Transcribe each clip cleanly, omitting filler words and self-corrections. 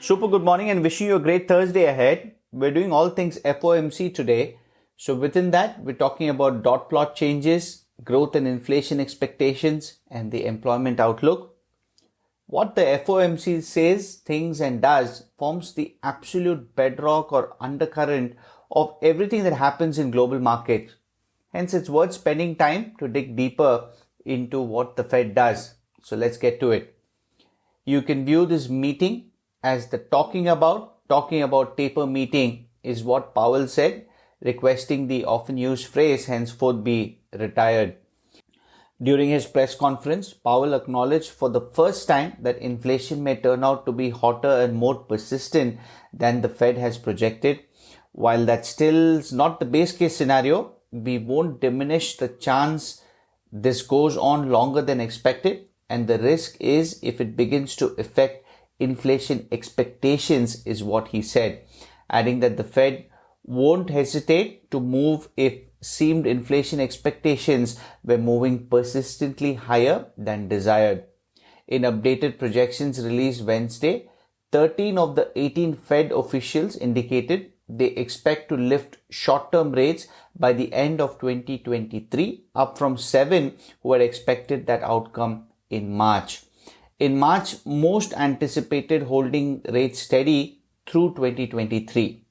Super good morning and wishing you a great Thursday ahead. We're doing all things FOMC today. So within that, we're talking about dot plot changes, growth and inflation expectations, and the employment outlook. What the FOMC says, thinks, and does forms the absolute bedrock or undercurrent of everything that happens in global markets. Hence, it's worth spending time to dig deeper into what the Fed does. So let's get to it. You can view this meeting as the talking about taper meeting is what Powell said, requesting the often used phrase henceforth be retired. During his press conference, Powell acknowledged for the first time that inflation may turn out to be hotter and more persistent than the Fed has projected. While that still is not the base case scenario, we won't diminish the chance this goes on longer than expected, and the risk is if it begins to affect inflation expectations is what he said, adding that the Fed won't hesitate to move if seemed inflation expectations were moving persistently higher than desired. In updated projections released Wednesday, 13 of the 18 Fed officials indicated they expect to lift short-term rates by the end of 2023, up from 7 who had expected that outcome in March. In March, most anticipated holding rates steady through 2023.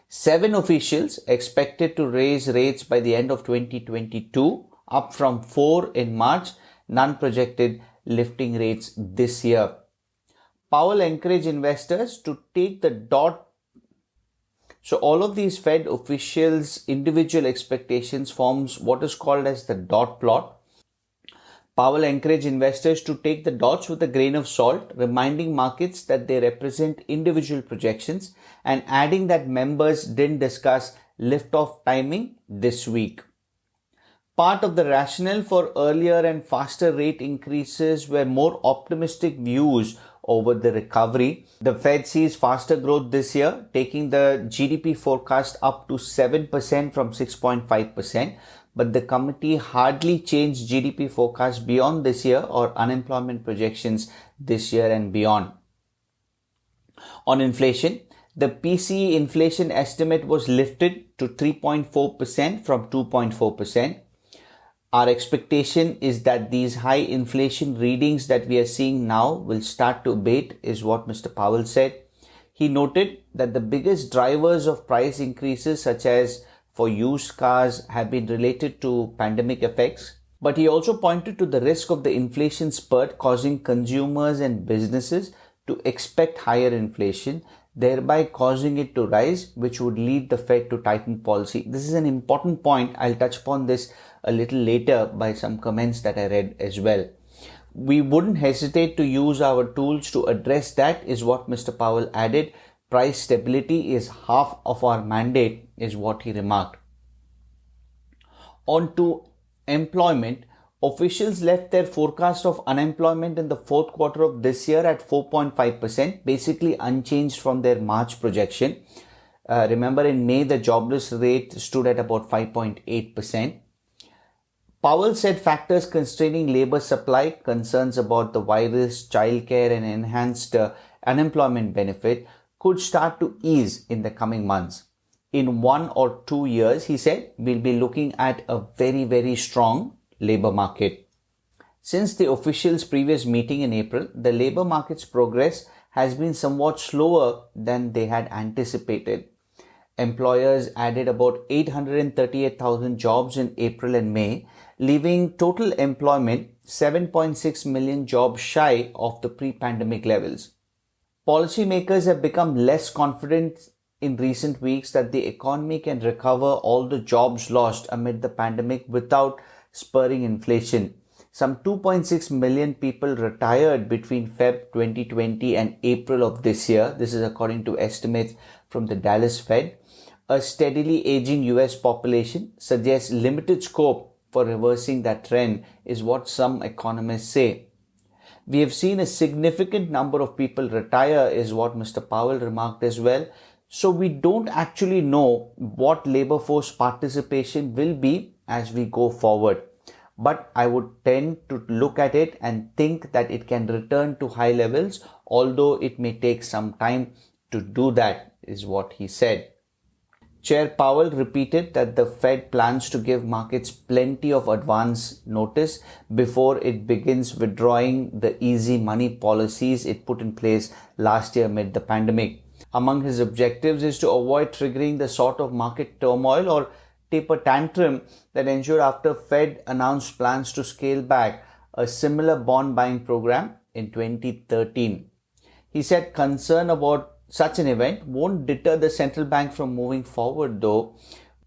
7 officials expected to raise rates by the end of 2022, up from 4 in March. None projected lifting rates this year. Powell encouraged investors to take the dot. So all of these Fed officials' individual expectations forms what is called as the dot plot. Powell encouraged investors to take the dots with a grain of salt, reminding markets that they represent individual projections and adding that members didn't discuss lift-off timing this week. Part of the rationale for earlier and faster rate increases were more optimistic views over the recovery. The Fed sees faster growth this year, taking the GDP forecast up to 7% from 6.5%. But the committee hardly changed GDP forecasts beyond this year or unemployment projections this year and beyond. On inflation, the PCE inflation estimate was lifted to 3.4% from 2.4%. Our expectation is that these high inflation readings that we are seeing now will start to abate, is what Mr. Powell said. He noted that the biggest drivers of price increases, such as for used cars, have been related to pandemic effects. But he also pointed to the risk of the inflation spurt causing consumers and businesses to expect higher inflation, thereby causing it to rise, which would lead the Fed to tighten policy. This is an important point. I'll touch upon this a little later by some comments that I read as well. We wouldn't hesitate to use our tools to address that, is what Mr. Powell added. Price stability is half of our mandate, is what he remarked. On to employment, officials left their forecast of unemployment in the fourth quarter of this year at 4.5%, basically unchanged from their March projection. Remember, in May, the jobless rate stood at about 5.8%. Powell said factors constraining labor supply, concerns about the virus, childcare, and enhanced unemployment benefit could start to ease in the coming months. In 1 or 2 years, he said, we'll be looking at a very, very strong labor market. Since the officials' previous meeting in April, the labor market's progress has been somewhat slower than they had anticipated. Employers added about 838,000 jobs in April and May, leaving total employment 7.6 million jobs shy of the pre-pandemic levels. Policymakers have become less confident in recent weeks that the economy can recover all the jobs lost amid the pandemic without spurring inflation. Some 2.6 million people retired between Feb 2020 and April of this year. This is according to estimates from the Dallas Fed. A steadily aging US population suggests limited scope for reversing that trend, is what some economists say. We have seen a significant number of people retire, is what Mr. Powell remarked as well. So we don't actually know what labor force participation will be as we go forward. but I would tend to look at it and think that it can return to high levels, although it may take some time to do that, is what he said. Chair Powell repeated that the Fed plans to give markets plenty of advance notice before it begins withdrawing the easy money policies it put in place last year amid the pandemic. Among his objectives is to avoid triggering the sort of market turmoil or taper tantrum that ensued after Fed announced plans to scale back a similar bond buying program in 2013. He said concern about such an event won't deter the central bank from moving forward, though.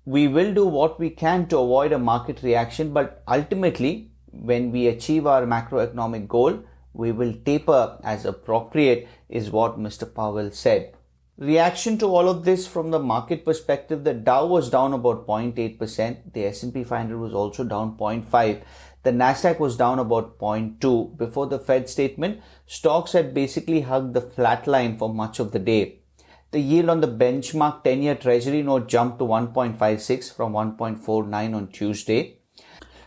We will do what we can to avoid a market reaction, but ultimately, when we achieve our macroeconomic goal, we will taper as appropriate, is what Mr. Powell said. Reaction to all of this from the market perspective, the Dow was down about 0.8%. The S&P 500 was also down 0.5%. The Nasdaq was down about 0.2%. Before the Fed statement, stocks had basically hugged the flat line for much of the day. The yield on the benchmark 10-year Treasury note jumped to 1.56 from 1.49 on Tuesday.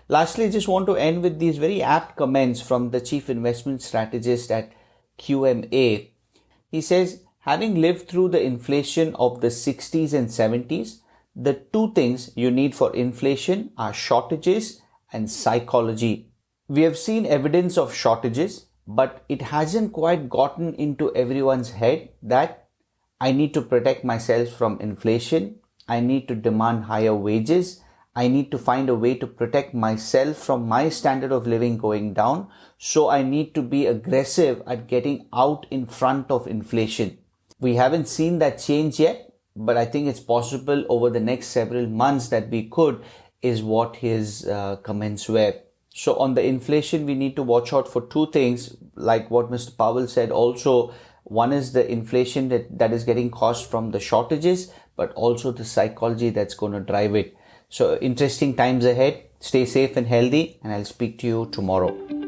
Lastly, I just want to end with these very apt comments from the chief investment strategist at QMA. He says, having lived through the inflation of the 60s and 70s, the two things you need for inflation are shortages and psychology. We have seen evidence of shortages, but it hasn't quite gotten into everyone's head that I need to protect myself from inflation, I need to demand higher wages, I need to find a way to protect myself from my standard of living going down, so I need to be aggressive at getting out in front of inflation. We haven't seen that change yet, but I think it's possible over the next several months that we could, is what his comments were. So on the inflation, we need to watch out for two things, like what Mr. Powell said also. One is the inflation that is getting caused from the shortages, but also the psychology that's going to drive it. So interesting times ahead. Stay safe and healthy, and I'll speak to you tomorrow.